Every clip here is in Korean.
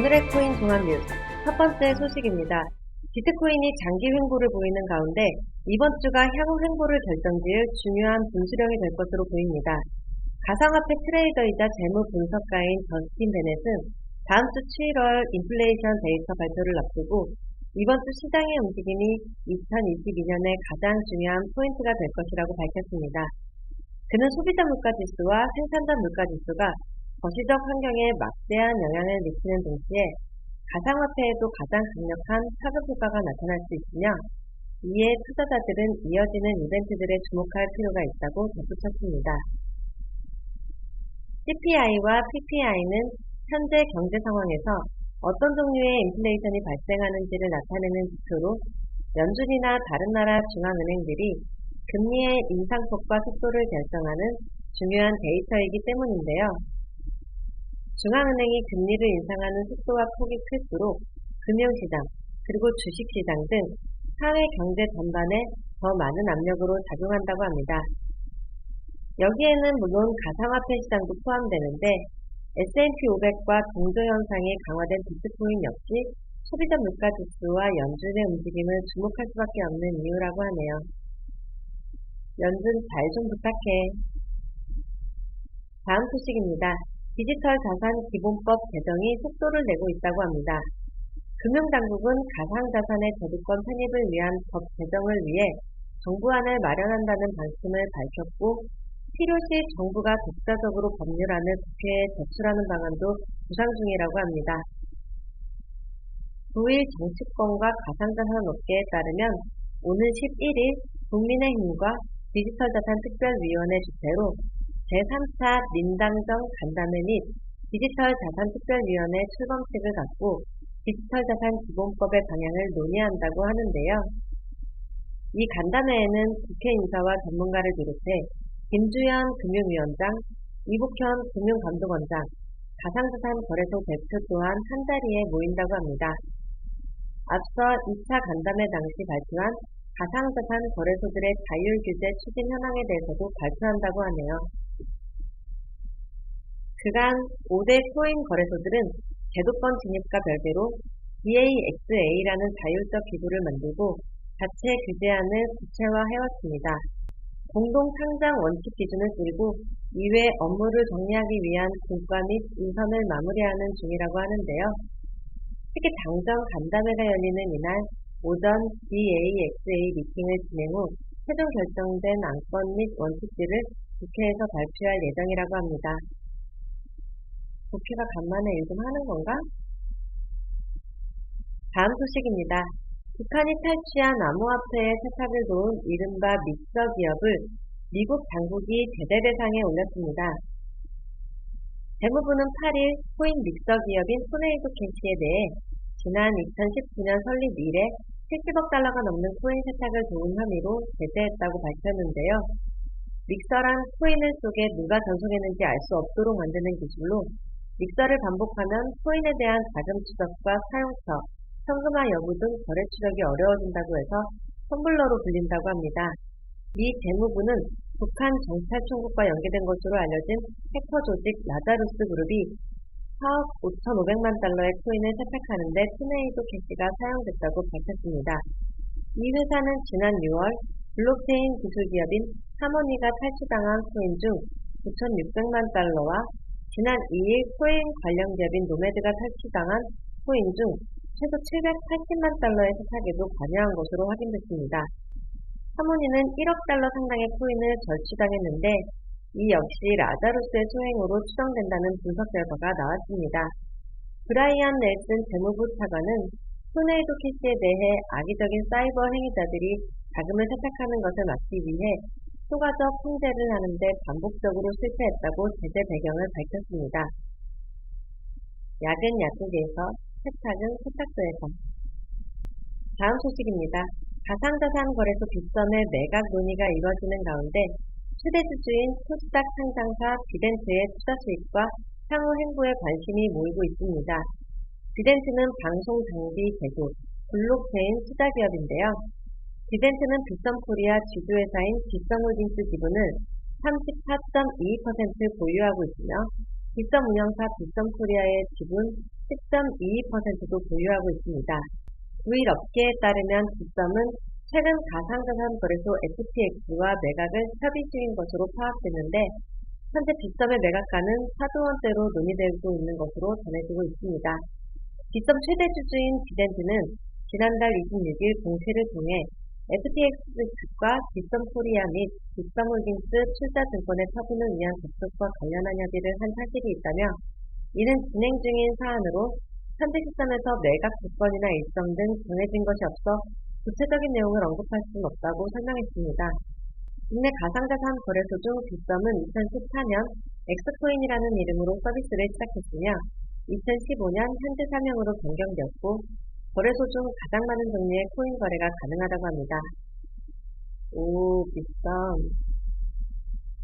오늘의 코인 종합 뉴스 첫 번째 소식입니다. 비트코인이 장기 횡보를 보이는 가운데 이번 주가 향후 횡보를 결정지을 중요한 분수령이 될 것으로 보입니다. 가상화폐 트레이더이자 재무 분석가인 저스틴 베넷은 다음 주 7월 인플레이션 데이터 발표를 앞두고 이번 주 시장의 움직임이 2022년의 가장 중요한 포인트가 될 것이라고 밝혔습니다. 그는 소비자 물가지수와 생산자 물가지수가 거시적 환경에 막대한 영향을 미치는 동시에 가상화폐에도 가장 강력한 파급 효과가 나타날 수 있으며 이에 투자자들은 이어지는 이벤트들에 주목할 필요가 있다고 덧붙였습니다. CPI와 PPI는 현재 경제 상황에서 어떤 종류의 인플레이션이 발생하는지를 나타내는 지표로 연준이나 다른 나라 중앙은행들이 금리의 인상폭과 속도를 결정하는 중요한 데이터이기 때문인데요. 중앙은행이 금리를 인상하는 속도와 폭이 클수록 금융시장, 그리고 주식시장 등 사회 경제 전반에 더 많은 압력으로 작용한다고 합니다. 여기에는 물론 가상화폐 시장도 포함되는데 S&P 500과 동조 현상이 강화된 비트코인 역시 소비자 물가지수와 연준의 움직임을 주목할 수밖에 없는 이유라고 하네요. 연준 잘 좀 부탁해. 다음 소식입니다. 디지털 자산 기본법 개정이 속도를 내고 있다고 합니다. 금융당국은 가상자산의 저주권 편입을 위한 법 개정을 위해 정부안을 마련한다는 방침을 밝혔고 필요시 정부가 독자적으로 법률안을 국회에 제출하는 방안도 구상 중이라고 합니다. 9일 정치권과 가상자산 업계에 따르면 오는 11일 국민의힘과 디지털자산특별위원회 주최로 제3차 민당정 간담회 및 디지털자산특별위원회 출범식을 갖고 디지털자산 기본법의 방향을 논의한다고 하는데요. 이 간담회에는 국회 인사와 전문가를 비롯해 김주현 금융위원장, 이북현 금융감독원장, 가상자산 거래소 대표 또한 한 자리에 모인다고 합니다. 앞서 2차 간담회 당시 발표한 가상자산 거래소들의 자율 규제 추진 현황에 대해서도 발표한다고 하네요. 그간 5대 코인 거래소들은 제도권 진입과 별개로 DAXA라는 자율적 기구를 만들고 자체 규제안을 구체화해왔습니다. 공동 상장 원칙 기준을 쓰고 이외 업무를 정리하기 위한 분과 및 인선을 마무리하는 중이라고 하는데요. 특히 당정 간담회가 열리는 이날 오전 DAXA 미팅을 진행 후 최종 결정된 안건 및 원칙들을 국회에서 발표할 예정이라고 합니다. 국회가 간만에 일 좀 하는 건가? 다음 소식입니다. 북한이 탈취한 암호화폐의 세탁을 도운 이른바 믹서 기업을 미국 당국이 제재 대상에 올렸습니다. 재무부는 8일 코인 믹서 기업인 토네이도 캐시에 대해 지난 2019년 설립 이래 70억 달러가 넘는 코인 세탁을 도운 혐의로 제재했다고 밝혔는데요. 믹서란 코인을 속에 누가 전송했는지 알 수 없도록 만드는 기술로 믹서를 반복하면 코인에 대한 자금 추적과 사용처, 현금화 여부 등 거래 추적이 어려워진다고 해서 텀블러로 불린다고 합니다. 미 재무부는 북한 정찰총국과 연계된 것으로 알려진 해커 조직 라자루스 그룹이 4억 5,500만 달러의 코인을 세탁하는 데 토네이도 캐시가 사용됐다고 밝혔습니다. 이 회사는 지난 6월 블록체인 기술 기업인 하모니가 탈취당한 코인 중 9,600만 달러와 지난 2일 코인 관련 기업인 노매드가 탈취당한 코인 중 최소 780만 달러의 세탁에도 관여한 것으로 확인됐습니다. 하모니는 1억 달러 상당의 코인을 절취당했는데 이 역시 라자루스의 소행으로 추정된다는 분석 결과가 나왔습니다. 브라이언 넬슨 재무부 차관은 토네이도 캐시에 대해 악의적인 사이버 행위자들이 자금을 세탁하는 것을 막기 위해 효과적 통제를 하는 데 반복적으로 실패했다고 제재 배경을 밝혔습니다. 약은 약국에서, 세탁은 세탁소에서. 다음 소식입니다. 가상자산 거래소 빗썸의 매각 논의가 이뤄지는 가운데 최대 주주인 코스닥 상장사 비덴트의 투자 수익과 향후 행보에 관심이 모이고 있습니다. 비덴트는 방송 장비 제조, 블록체인 투자 기업인데요. 비덴트는 빗썸코리아 지주회사인 빗썸홀딩스 지분을 34.22% 보유하고 있으며 빗썸 운영사 빗썸코리아의 지분 10.22%도 보유하고 있습니다. 구일 업계에 따르면 빗썸은 최근 가상자산 거래소 FTX와 매각을 협의 중인 것으로 파악됐는데 현재 빗썸의 매각가는 4조 원대로 논의되고 있는 것으로 전해지고 있습니다. 빗썸 최대 주주인 비덴트는 지난달 26일 공시를 통해 FTX 측과 빗썸 코리아 및 빗썸홀딩스 출자증권의 처분을 위한 접촉과 관련한 협의를 한 사실이 있다며 이는 진행 중인 사안으로 현재 시점에서 매각 조건이나 일정 등 정해진 것이 없어 구체적인 내용을 언급할 수는 없다고 설명했습니다. 국내 가상자산 거래소 중 빗썸은 2014년 엑스코인이라는 이름으로 서비스를 시작했으며 2015년 현재 사명으로 변경되었고 거래소 중 가장 많은 종류의 코인 거래가 가능하다고 합니다. 빗썸.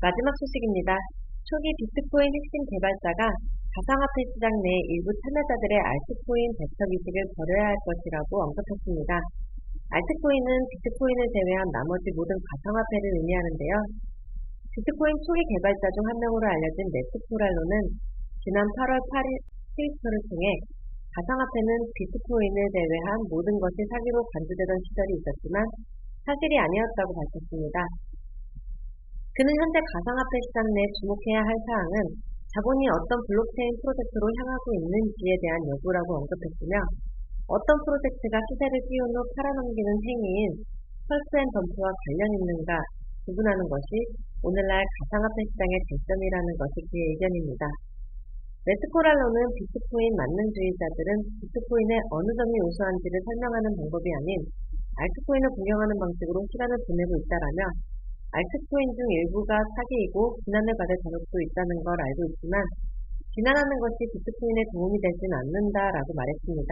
마지막 소식입니다. 초기 비트코인 핵심 개발자가 가상화폐 시장 내 일부 참여자들의 알트코인 배척 이식을 버려야 할 것이라고 언급했습니다. 알트코인은 비트코인을 제외한 나머지 모든 가상화폐를 의미하는데요. 비트코인 초기 개발자 중 한 명으로 알려진 매트 포랄로는 지난 8월 8일 트위터를 통해 가상화폐는 비트코인을 제외한 모든 것이 사기로 간주되던 시절이 있었지만 사실이 아니었다고 밝혔습니다. 그는 현재 가상화폐 시장 내 주목해야 할 사항은 자본이 어떤 블록체인 프로젝트로 향하고 있는지에 대한 여부라고 언급했으며 어떤 프로젝트가 시세를 띄운 후 팔아넘기는 행위인 펄스앤덤프와 관련 있는가 구분하는 것이 오늘날 가상화폐 시장의 쟁점이라는 것이 그의 의견입니다. 매트코랄로는 비트코인 만능주의자들은 비트코인의 어느 점이 우수한지를 설명하는 방법이 아닌 알트코인을 공격하는 방식으로 시간을 보내고 있다라며 알트코인 중 일부가 사기이고 비난을 받을 자격도 있다는 걸 알고 있지만 비난하는 것이 비트코인에 도움이 되진 않는다라고 말했습니다.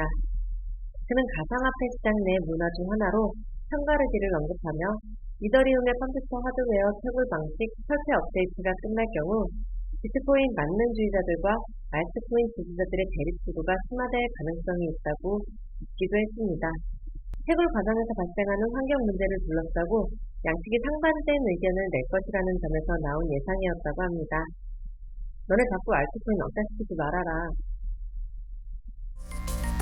그는 가상화폐 시장 내 문화 중 하나로 편가르기를 언급하며 이더리움의 컴퓨터 하드웨어 채굴 방식 설치 업데이트가 끝날 경우 비트코인 만능주의자들과 알트코인 지지자들의 대립구도가 심화될 가능성이 있다고 묻기도 했습니다. 채굴 과정에서 발생하는 환경 문제를 둘러싸고 양측이 상반된 의견을 낼 것이라는 점에서 나온 예상이었다고 합니다. 너네 자꾸 알트코인 억까시키지 말아라.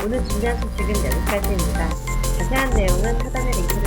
오늘 준비한 소식은 여기까지입니다. 자세한 내용은 하단의 링크를